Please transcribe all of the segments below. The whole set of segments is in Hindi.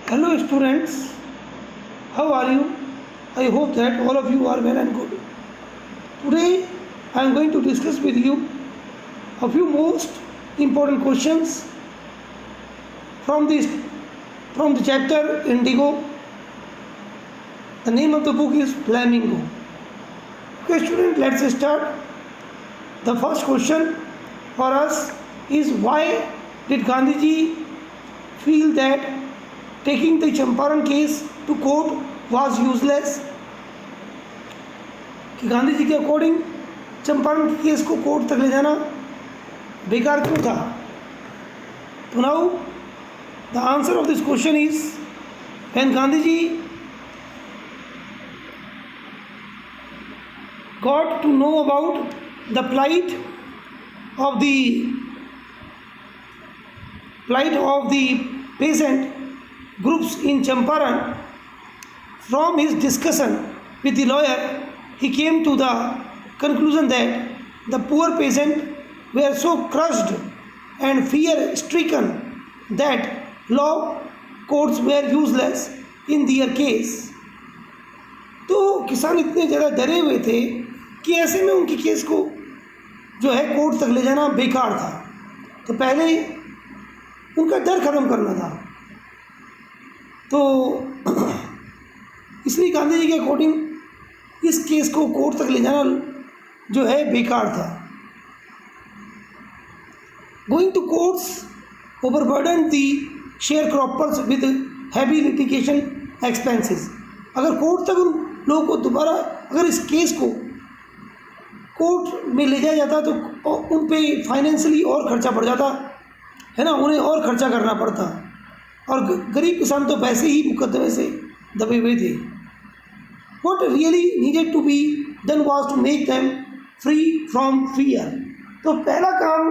Hello students, how are you? I hope that all of you are well and good. Today I am going to discuss with you a few most important questions from this from the chapter Indigo. The name of the book is Flamingo. Okay student, let's start. The first question for us is, why did Gandhiji feel that taking the Champaran case to court was useless? कि गांधी जी के अकॉर्डिंग चंपारण केस को कोर्ट तक ले जाना बेकार क्यों था? तो now the answer of this question is, when Gandhi ji got to know about the plight of the peasant groups in Champaran, from his discussion with the lawyer, he came to the conclusion that the poor peasant were so crushed and fear stricken that law courts were useless in their case. तो किसान इतने ज़्यादा डरे हुए थे कि ऐसे में उनकी केस को जो है कोर्ट तक ले जाना बेकार था। तो पहले उनका डर ख़त्म करना था। तो इसलिए गांधी जी के अकॉर्डिंग इस केस को कोर्ट तक ले जाना जो है बेकार था। Going to courts overburden the sharecroppers with heavy litigation expenses. अगर कोर्ट तक उन लोगों को दोबारा अगर इस केस को कोर्ट में ले जाया जाता तो उन पे फाइनेंशियली और खर्चा बढ़ जाता है ना, उन्हें और खर्चा करना पड़ता, और गरीब किसान तो वैसे ही मुकदमे से दबे हुए थे। What really needed to be done was to make them free from fear. तो पहला काम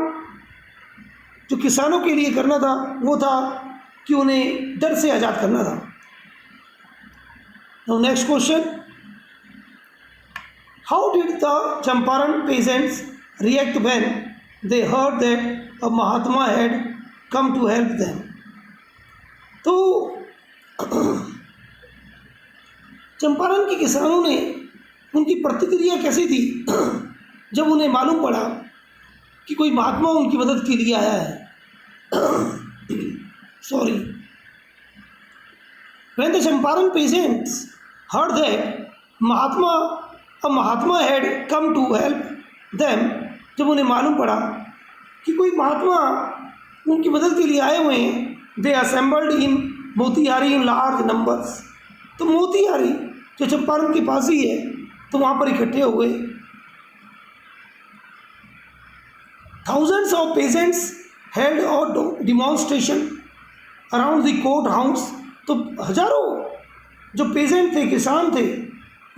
जो किसानों के लिए करना था वो था कि उन्हें डर से आज़ाद करना था। Now next question, how did the Champaran peasants react when they heard that a Mahatma had come to help them? तो चंपारण के किसानों ने उनकी प्रतिक्रिया कैसी थी जब उन्हें मालूम पड़ा कि कोई महात्मा उनकी मदद के लिए आया है? Sorry, when the Champaran peasants heard that a Mahatma had come to help them, जब उन्हें मालूम पड़ा कि कोई महात्मा उनकी मदद के लिए आए हुए हैं, they assembled in Motihari in large numbers. तो मोतिहारी जो चंपारण के पास ही है तो वहाँ पर इकट्ठे हो गए। Thousands of peasants held a demonstration around the court house. तो हजारों जो पेजेंट थे, किसान थे,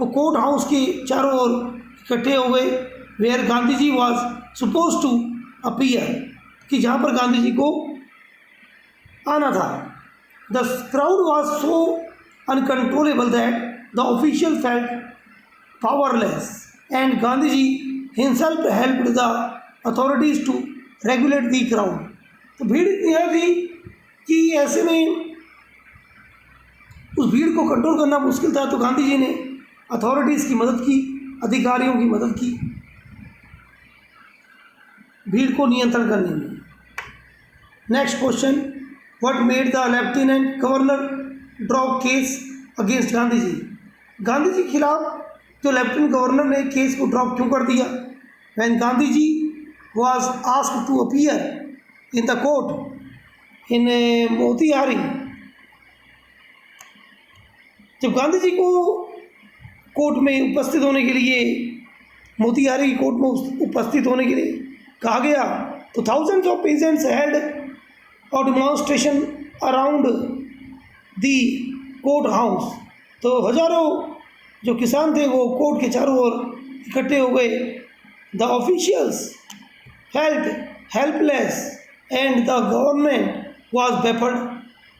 वो कोर्ट हाउस के चारों ओर इकट्ठे हो गए, where Gandhi ji was suppose to appear, कि जहाँ पर गांधी जी को आना था। The crowd was so uncontrollable that the official felt powerless and Gandhi ji himself helped the authorities to regulate the crowd. तो भीड़ इतनी थी कि ऐसे में उस भीड़ को कंट्रोल करना मुश्किल था, तो गांधी जी ने अथॉरिटीज़ की मदद की, अधिकारियों की मदद की भीड़ को नियंत्रण करने में। Next question, what made the lieutenant governor drop case against Gandhi ji? Gandhi ji के खिलाफ जो लेफ्टिनेंट गवर्नर ने केस को ड्रॉप क्यों कर दिया? When Gandhi ji was asked to appear in the court in Motihari, जब गांधी जी को कोर्ट में उपस्थित होने के लिए, मोतिहारी कोर्ट में उपस्थित होने के लिए कहा गया, तो थाउजेंड्स ऑफ पेजेंट्स हेल्ड और demonstration around the court house. तो हजारों जो किसान थे वो कोर्ट के चारों ओर इकट्ठे हो गए। The officials felt helpless and the government was baffled.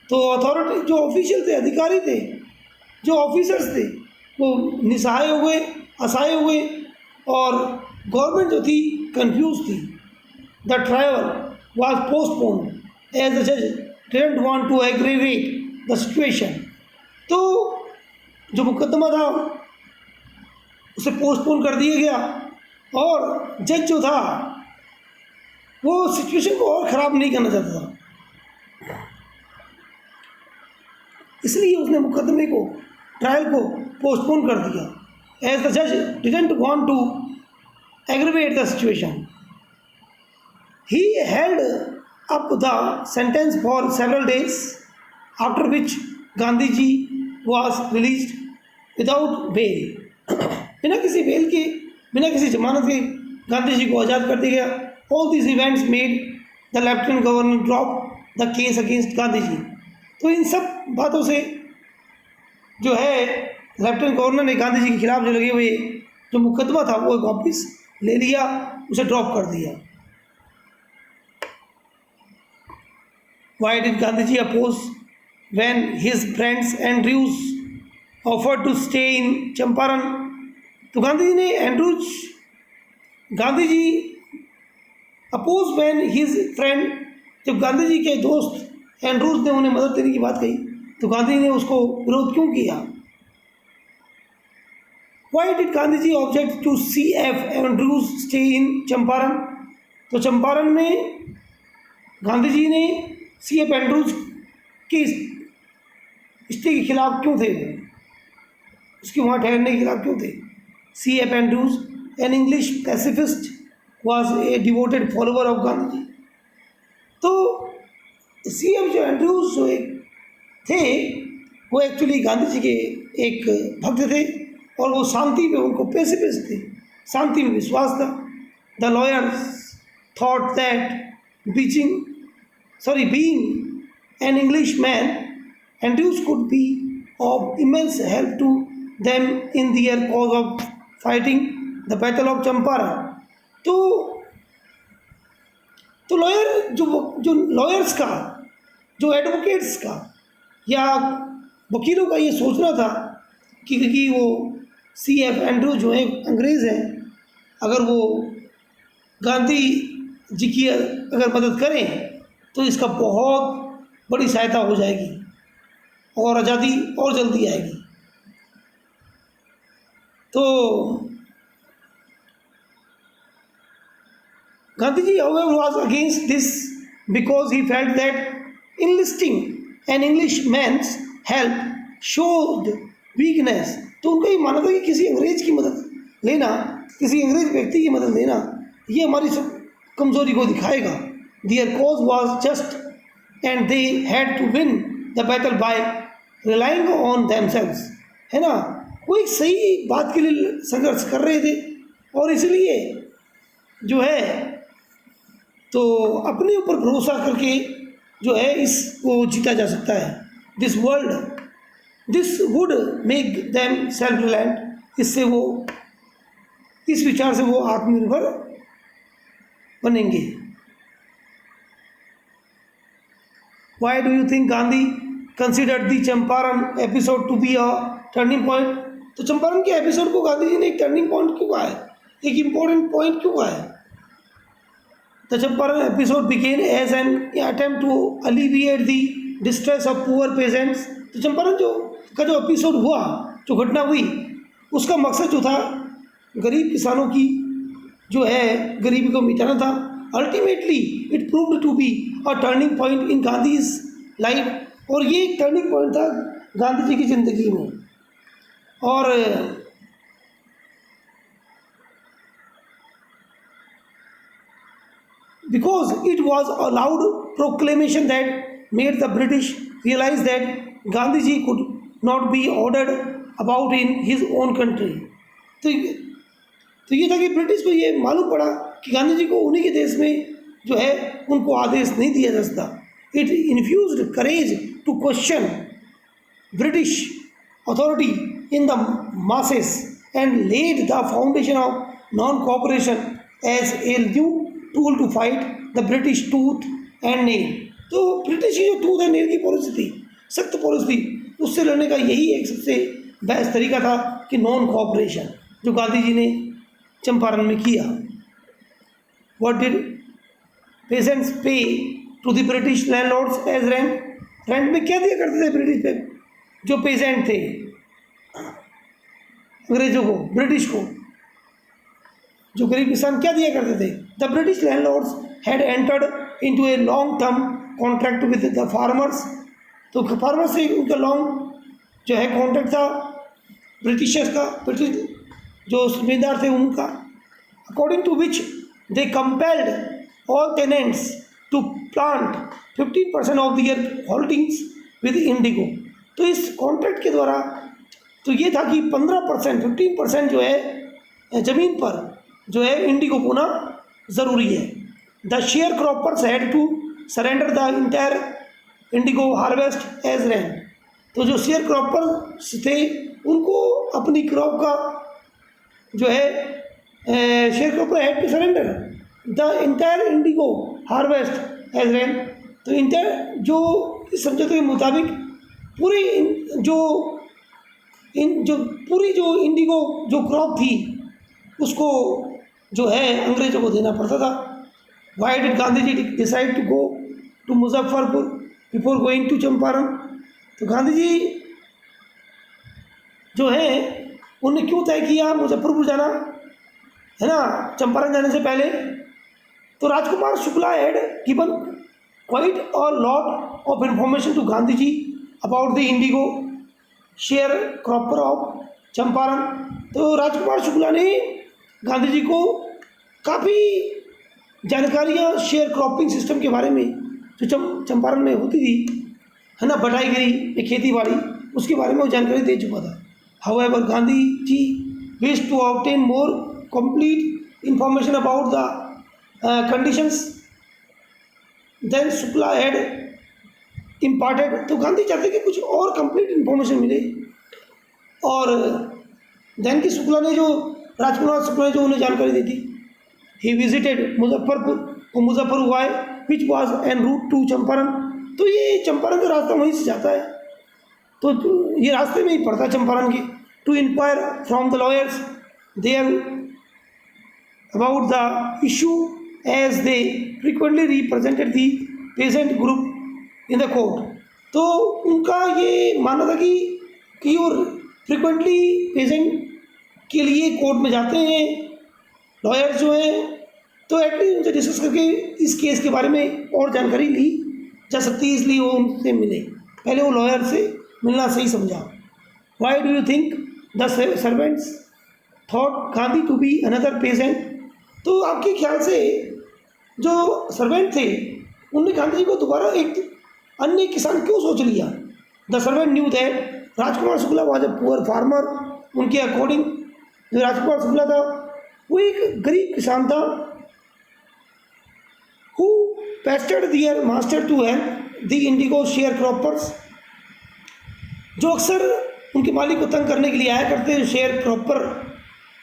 तो अथॉरिटी जो ऑफिशियल थे, अधिकारी थे, जो ऑफिसर्स थे, वो निसहाय हो गए, असहाय हो गए, और गवर्नमेंट जो थी कंफ्यूज थी। The trial was postponed as the judge didn't want to aggravate the situation. तो जो मुकदमा था उसे पोस्टपोन कर दिया गया और जज जो था वो सिचुएशन को और ख़राब नहीं करना चाहता था, इसलिए उसने मुकदमे को, ट्रायल को पोस्टपोन कर दिया। एज द जज didn't want to aggravate the situation, he held up the sentence for several days, after which Gandhiji was released without bail. बिना किसी बेल के, बिना किसी जमानत के गांधी जी को आज़ाद कर दिया गया। All these events made the lieutenant governor drop the case against Gandhi ji. तो इन सब बातों से जो है लेफ्टिनेंट गवर्नर ने गांधी जी के खिलाफ जो लगे हुए जो मुकदमा था वो वापस ले लिया, उसे ड्रॉप कर दिया। Why did Gandhiji oppose when his friends Andrews offered to stay in Champaran? तो गांधी जी ने Gandhi ji oppose when his friend, जब गांधी जी के दोस्त एंड्रूज ने उन्हें मदद देने की बात कही तो गांधी जी ने उसको विरोध क्यों किया? Why did Gandhiji object to CF Andrews stay in Champaran? तो चंपारण में गांधी जी ने CF एंड्रूज के स्टे के खिलाफ क्यों थे, उसके वहाँ ठहरने के खिलाफ क्यों थे? CF Andrews, an English pacifist, was a devoted follower of Gandhi ji. तो CF जो एंड्रूज जो एक थे वो एक्चुअली गांधी जी के एक भक्त थे और वो शांति में, उनको पैसिफिस्ट थे, शांति में विश्वास था। The lawyers thought that being an Englishman, Andrews could be of immense help to them in their cause of fighting the Battle of Champaran. तो लॉयर्स का, जो एडवोकेट्स का या वकीलों का ये सोचना था कि क्योंकि वो CF एंड्रूज जो है अंग्रेज़ हैं, अगर वो गांधी जी की अगर मदद करें तो इसका बहुत बड़ी सहायता हो जाएगी और आज़ादी और जल्दी आएगी। तो गांधी जी however was against this because he felt that enlisting an Englishman's help showed weakness। तो उनका ये मानना था कि किसी अंग्रेज की मदद लेना, किसी अंग्रेज व्यक्ति की मदद लेना, ये हमारी सब कमज़ोरी को दिखाएगा। Their cause was just and they had to win the battle by relying on themselves, है ना। वो एक सही बात के लिए संघर्ष कर रहे थे और इसलिए जो है तो अपने ऊपर भरोसा करके जो है इसको जीता जा सकता है। This would make them self reliant, इससे वो, इस विचार से वो आत्मनिर्भर बनेंगे। Why do you think Gandhi considered the Champaran episode to be a turning point? तो चंपारण के एपिसोड को गांधी जी ने एक टर्निंग पॉइंट क्यों कहा है, एक इम्पोर्टेंट पॉइंट क्यों कहा है? The Champaran episode began as an attempt to alleviate the distress of poor peasants। तो चंपारण जो एपिसोड हुआ, जो घटना हुई, उसका मकसद जो था गरीब किसानों की जो है गरीबी को मिटाना था। Ultimately it proved to be a turning point in Gandhi's life, और ये एक टर्निंग पॉइंट था गांधी जी की ज़िंदगी में। और because it was a loud proclamation that made the British realize that Gandhiji could not be ordered about in his own country। तो ये था कि ब्रिटिश को ये मालूम पड़ा कि गांधी जी को उन्हीं के देश में जो है उनको आदेश नहीं दिया जा सकता। It infused courage to question British authority in the masses and laid the foundation of non cooperation as a new tool to fight the British tooth and nail. तो ब्रिटिश की जो टूथ एंड नेल की पॉलिसी थी, सख्त पॉलिसी थी, उससे लड़ने का यही एक सबसे बेस्ट तरीका था कि नॉन कोऑपरेशन, जो गांधी जी ने चंपारण में किया। What did peasants pay to the British landlords as rent? Rent में क्या दिया करते थे ब्रिटिश पे जो पेजेंट थे, अंग्रेजों को, ब्रिटिश को, जो गरीब किसान क्या दिया करते थे? The British landlords had entered into a long term contract with the farmers. तो फार्मर्स से उनका लॉन्ग जो है कॉन्ट्रैक्ट था ब्रिटिशर्स का, ब्रिटिश जो जमींदार थे उनका, according to which they compelled all tenants to plant 15% of their holdings with indigo. तो इस कॉन्ट्रैक्ट के द्वारा तो ये था कि 15% 15% जो है ज़मीन पर जो है इंडिगो बोना ज़रूरी है। The sharecroppers had to surrender the entire indigo harvest as rent. तो जो शेयर क्रॉपर्स थे उनको अपनी क्रॉप का जो है sharecropper had to surrender the entire indigo harvest as rent. तो इंटायर जो इस समझौते के मुताबिक पूरी जो पूरी जो इंडिगो जो क्रॉप थी उसको जो है अंग्रेजों को देना पड़ता था। Why did Gandhi ji decide to go to Muzaffarpur before going to Champaran? तो गांधी जी जो है उन्होंने क्यों तय किया मुजफ्फरपुर जाना, है ना, चंपारण जाने से पहले? तो Rajkumar Shukla had given quite a lot of information to Gandhi ji about the indigo sharecropper of Champaran. तो राजकुमार शुक्ला ने गांधी जी को काफ़ी जानकारियाँ शेयर क्रॉपिंग सिस्टम के बारे में जो चंपारण में होती थी, है ना, बटाईगिरी ये खेती बाड़ी, उसके बारे में वो जानकारी दे चुका था। However Gandhi ji wish to obtain more complete information about the conditions then Shukla had imparted. तो गांधी चाहते कि कुछ और कंप्लीट इंफॉर्मेशन मिले, और देन की शुक्ला ने जो राजकुमार शुक्ला ने जो उन्हें जानकारी दी थी। ही विजिटेड मुजफ्फरपुर, वो मुजफ्फर हुआ है which was en route to Champaran. तो ये चंपारण का रास्ता वहीं से जाता है, तो ये रास्ते में ही पड़ता है चंपारण के। To inquire from the lawyers there about the issue as they frequently represented the peasant group in the court. तो उनका ये मानना था कि वो फ्रिक्वेंटली पेजेंट के लिए कोर्ट में जाते हैं लॉयर्स जो हैं, तो एटलीस्ट उनसे डिस्कस करके इस केस के बारे में और जानकारी ली जा सकती है, इसलिए वो उनसे मिले। पहले वो लॉयर से मिलना सही समझा। Why do you think the servants thought Gandhi to be another peasant? तो आपके ख्याल से जो सर्वेंट थे उनने गांधी जी को दोबारा एक अन्य किसान क्यों सोच लिया? The servant knew that Rajkumar Shukla was a poor farmer. उनके अकॉर्डिंग जो राजकुमार शुक्ला था वो एक गरीब किसान था। Who pestered their master to help the indigo sharecroppers, जो अक्सर उनके मालिक को तंग करने के लिए आया करते हैं, शेयर क्रॉपर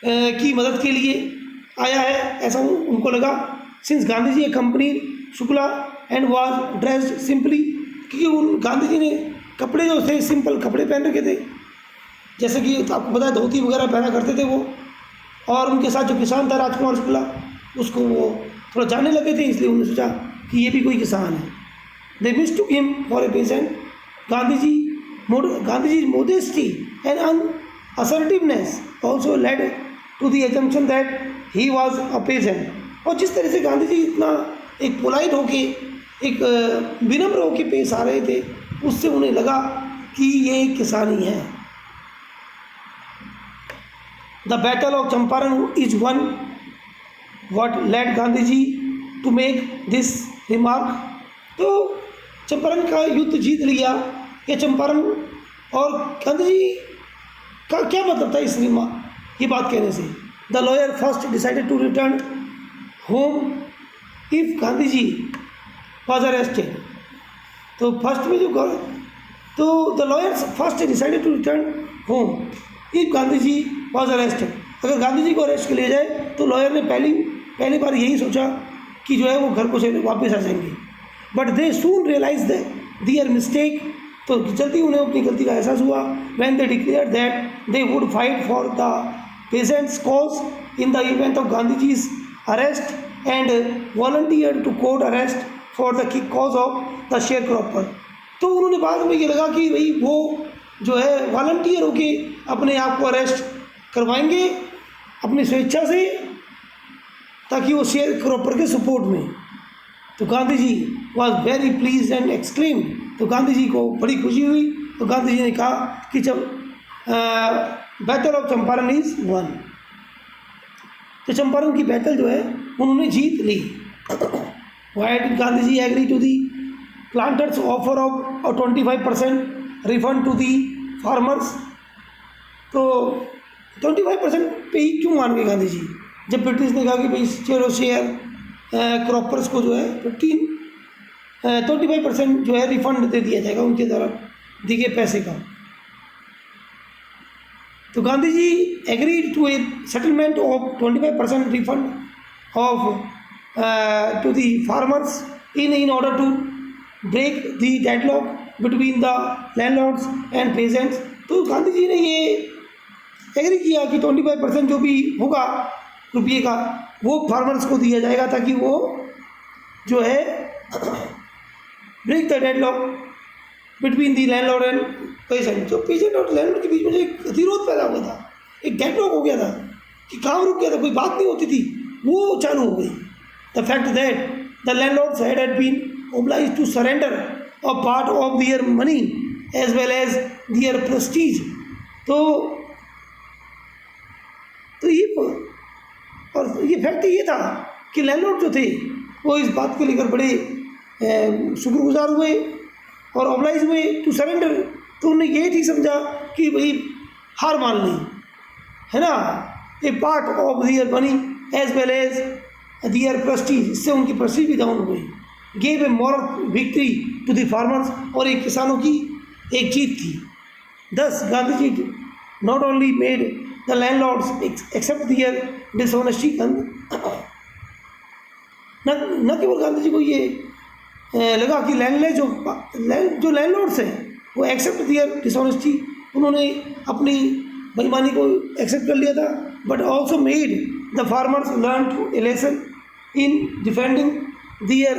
की मदद के लिए आया है, ऐसा उनको लगा। Since Gandhi ji company Shukla and was dressed simply, क्योंकि उन गांधी जी ने कपड़े जो थे सिंपल कपड़े पहन रखे थे, जैसे कि आपको पता है धोती वगैरह पहना करते थे वो। और उनके साथ जो किसान था राजकुमार शुक्ला, उसको वो थोड़ा जानने लगे थे, इसलिए उन्होंने सोचा कि ये भी कोई किसान है। They mistook him for a peasant. Gandhi ji modesty and assertiveness also led to the assumption that he was a peasant। और जिस तरह से गांधी जी इतना एक पोलाइट होके एक विनम्र होके पेश आ रहे थे, उससे उन्हें लगा कि ये किसान ही है। The battle of Champaran is one what led Gandhi ji to make this remark. तो चंपारण का युद्ध जीत लिया या चंपारण, और गांधी जी का क्या मतलब था इस ये बात कहने से? The lawyer first decided to return home if Gandhi ji was arrested. तो फर्स्ट में जो तो the lawyers first decided to return home if Gandhi ji was arrested. अगर गांधी जी को अरेस्ट कर लिया जाए तो लॉयर ने पहली बार यही सोचा कि जो है वो घर को वापस आ जाएंगे। But they soon realise their mistake. तो जल्दी उन्हें अपनी गलती का एहसास हुआ। When they declare that they would fight for the peasants cause in the event of Gandhi ji's arrest and volunteer to court arrest for the cause of the sharecropper. तो उन्होंने बाद में ये लगा कि भाई वो जो है वॉलंटियर होके अपने आप को अरेस्ट करवाएंगे अपनी स्वेच्छा से, ताकि वो शेयर क्रॉपर के सपोर्ट में। तो Gandhi ji was very please and exclaim, तो गांधी जी को बड़ी खुशी हुई। तो गांधी जी ने कहा कि जब battle of Champaran is won, तो चंपारण की बैटल जो है उन्होंने जीत ली। Why did Gandhi ji agree to the planters offer of 25% refund to the farmers? तो 25% पे ही क्यों मान गए गांधी जी, जब ब्रिटिश ने कहा कि भाई चलो शेयर क्रॉपर्स को जो है 25% जो है रिफंड दे दिया जाएगा उनके द्वारा दिए गए पैसे का। तो Gandhi ji agreed to a settlement of 25% refund of to the farmers in order to break the deadlock between the landlords and peasants. तो गांधी जी ने ये एग्री किया कि 25% जो भी होगा रुपये का वो फार्मर्स को दिया जाएगा, ताकि वो जो है break the deadlock between the landlord and peasant. जो पेजेंट और लैंडलॉर्ड के बीच में जो एक गतिरोध पैदा हुआ था, एक डेडलॉक हो गया था कि काम रुक गया था, कोई बात नहीं होती थी, वो चालू हो गई। The fact that the landlords had been obliged to surrender a part of their money as well as their prestige। तो ये और ये फैक्ट ये था कि लैंडलॉर्ड जो थे वो इस बात को लेकर बड़े शुक्रगुजार हुए और ऑब्लाइज हुए टू सरेंडर। तो उन्होंने ये ठीक समझा कि भाई हार मान ली है ना, a part of their money as well as their prestige, इससे उनकी प्रेस्टीज भी डाउन हो गई। Gave a moral victory to the farmers, और एक किसानों की एक जीत थी। Thus Gandhi ji not only made the landlords accept their dishonesty, न केवल गांधी जी को ये लगा कि जो लैंडलॉर्ड्स हैं वो एक्सेप्ट दियर डिसऑनेस्टी, उन्होंने अपनी बेईमानी को एक्सेप्ट कर लिया था, but also made the farmers learn to a lesson in defending their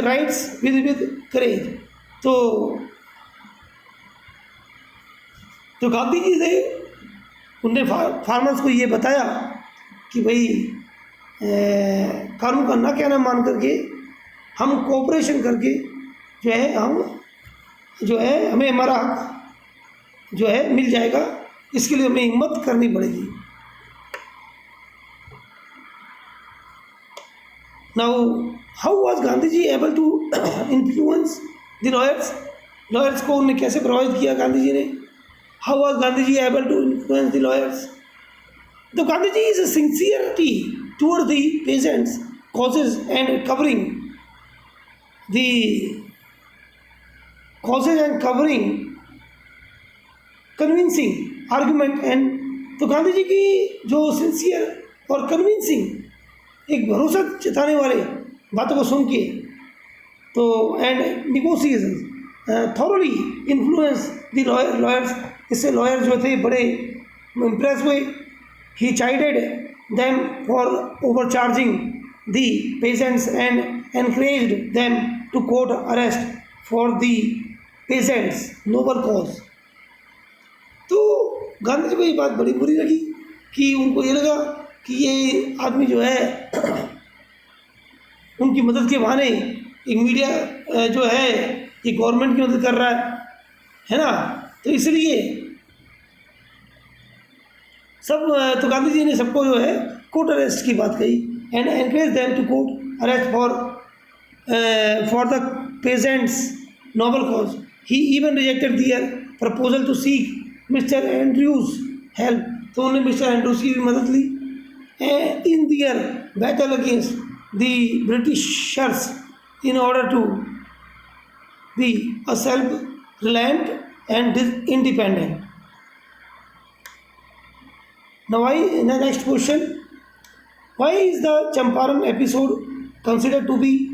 rights with courage। तो गांधी जी ने उनने फार्मर्स को ये बताया कि भाई कानून का ना कहना मान करके हम कोऑपरेशन करके जो है हमें हमारा हक जो है मिल जाएगा, इसके लिए हमें हिम्मत करनी पड़ेगी। Now, how was Gandhi ji able to influence the lawyers? Lawyers को उन्होंने कैसे प्रभावित किया गांधी जी ने? How was Gandhi ji able to influence the lawyers? तो गांधी जी is a sincerity toward the peasants' causes and covering convincing argument and तो गांधी जी की जो सिंसियर और कन्विंसिंग एक भरोसा जताने वाले बातों को सुन के तो and negotiation thoroughly influence the lawyers, इससे लॉयर जो थे बड़े इम्प्रेस हुए। He chided them for overcharging the peasants and encouraged them to court arrest for the peasants noble cause. तो गांधी जी को ये बात बड़ी बुरी लगी कि उनको ये लगा कि ये आदमी जो है उनकी मदद के बहाने एक मीडिया जो है ये गवर्नमेंट की मदद कर रहा है ना, तो इसलिए तो गांधी जी ने सबको जो है कोर्ट अरेस्ट की बात कही and encourage them to court arrest for the peasants noble cause. He even rejected their proposal to seek mister Andrews help, तो उन्होंने मिस्टर एंड्रूज की भी मदद ली in their battle against the Britishers in order to be a self-reliant and independent। Now, the next question: why is the Champaran episode considered to be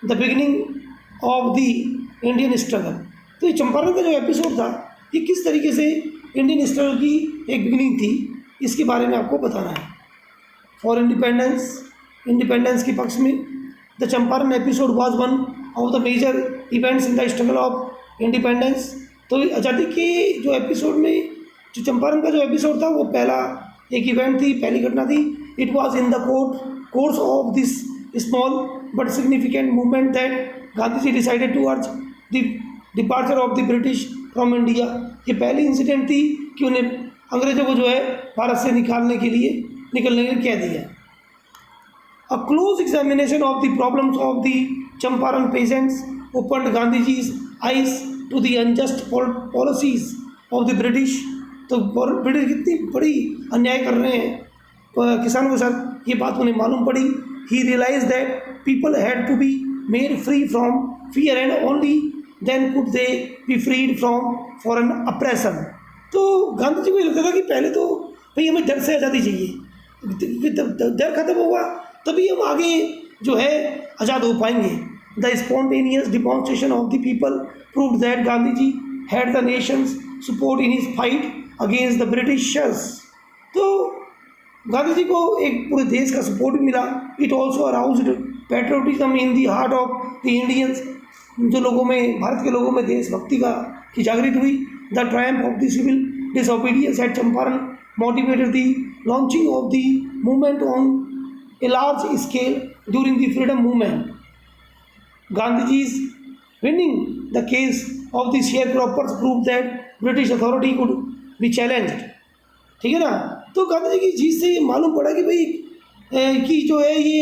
the beginning of the Indian struggle? तो ये चंपारण का जो एपिसोड था ये किस तरीके से इंडियन स्ट्रगल की एक बिगिनिंग थी, इसके बारे में आपको बताना है। फॉर इंडिपेंडेंस के पक्ष में the Champaran episode was one of the major events in the struggle of independence. तो आज़ादी के जो एपिसोड में जो चंपारण का जो एपिसोड था वो पहला एक इवेंट थी, पहली घटना थी। It was in the course of this small but significant movement that Gandhi ji decided to urge the departure of the British from India. ये पहली इंसिडेंट थी कि उन्हें अंग्रेज़ों को जो है भारत से निकलने के लिए कह दिया। A close examination of the problems of the Champaran peasants opened Gandhiji's eyes to the unjust policies of the British। तो ब्रिटिश कितनी बड़ी अन्याय कर रहे हैं किसानों के साथ, ये बात उन्हें मालूम पड़ी। He realized that people had to be made free from fear and only then could they be freed from foreign oppression। तो गांधी जी को ये लगता था कि पहले तो भाई हमें डर से आज़ादी चाहिए, डर खत्म होगा तभी हम आगे जो है आज़ाद हो पाएंगे। The spontaneous demonstration of the people proved that Gandhi ji had the nation's support in his fight against the Britishers. तो गांधी जी को एक पूरे देश का सपोर्ट भी मिला। It also aroused patriotism in the heart of the Indians. जो लोगों में, भारत के लोगों में देशभक्ति की जागृत हुई। The triumph of the civil disobedience at Champaran motivated the launching of the movement on a large scale during the freedom movement। Gandhiji's winning the case of the sharecroppers proved that British authority could be challenged। ठीक है ना। तो गांधी जी की जीत से ये मालूम पड़ा कि भाई कि जो है ये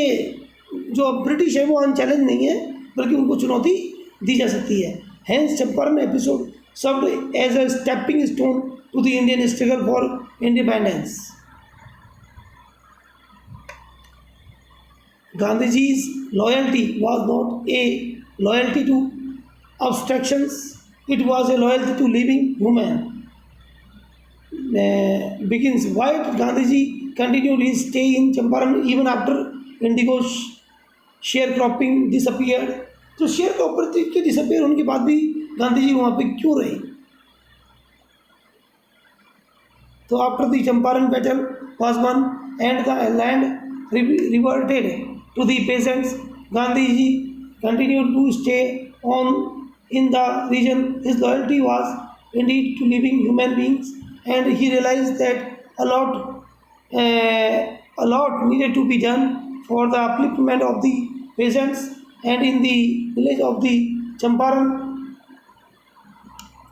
जो ब्रिटिश है वो अनचैलेंज नहीं है, बल्कि उनको चुनौती दी जा सकती है। Hence Champaran episode served as a stepping stone to the Indian struggle for independence। Gandhiji's loyalty was not a loyalty to abstractions, it was a loyalty to living human। Begins why did Gandhiji continued his stay in Champaran even after indigo sharecropping disappeared। तो शेयरक्रॉपर के डिसअपियर होने के बाद भी गांधी जी वहाँ पे क्यों रहे। तो after the Champaran battle was won and the land reverted to the peasants, Gandhi ji continued to stay on in the region. His loyalty was indeed to living human beings and he realised that a lot needed to be done for the upliftment of the peasants। And in the village of the Champaran,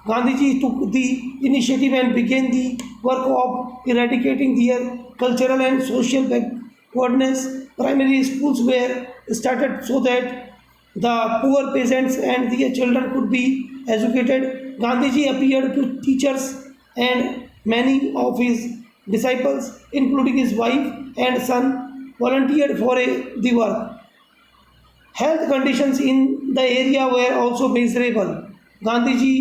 Gandhiji took the initiative and began the work of eradicating their cultural and social backwardness। Primary schools were started so that the poor peasants and their children could be educated। Gandhiji appeared to teachers and many of his disciples, including his wife and son, volunteered for the work। Health conditions in the area were also miserable। Gandhiji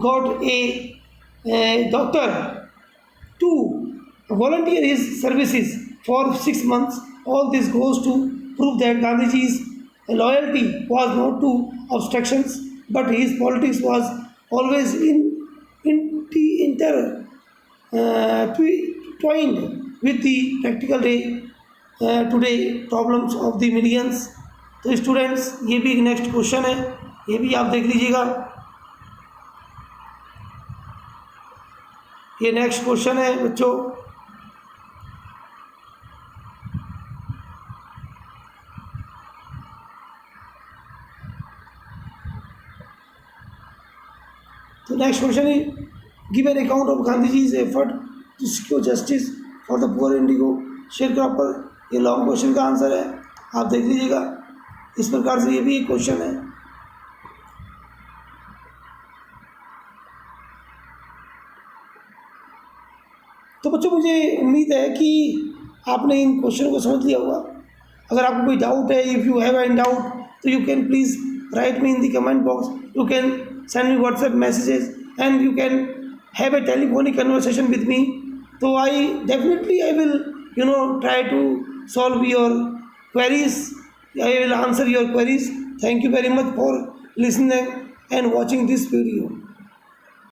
got a doctor to volunteer his services for 6 months। All this goes to prove that Gandhiji's loyalty was not to obstructions, but his politics was always twined with the practical today problems of the millions। तो स्टूडेंट्स ये भी एक नेक्स्ट क्वेश्चन है, ये भी आप देख लीजिएगा। ये नेक्स्ट क्वेश्चन है बच्चों। तो नेक्स्ट क्वेश्चन है give an account of Gandhiji's effort to secure justice for the poor indigo sharecropper. ये लॉन्ग क्वेश्चन का आंसर है, आप देख लीजिएगा। इस प्रकार से ये भी एक क्वेश्चन है। तो बच्चों मुझे उम्मीद है कि आपने इन क्वेश्चनों को समझ लिया होगा। अगर आपको कोई डाउट है, if you have any doubt, तो you can please write me in the comment box, you can send me WhatsApp messages and you can have a telephonic conversation with me। तो I definitely I will try to solve your queries, I will answer your queries। Thank you very much for listening and watching this video।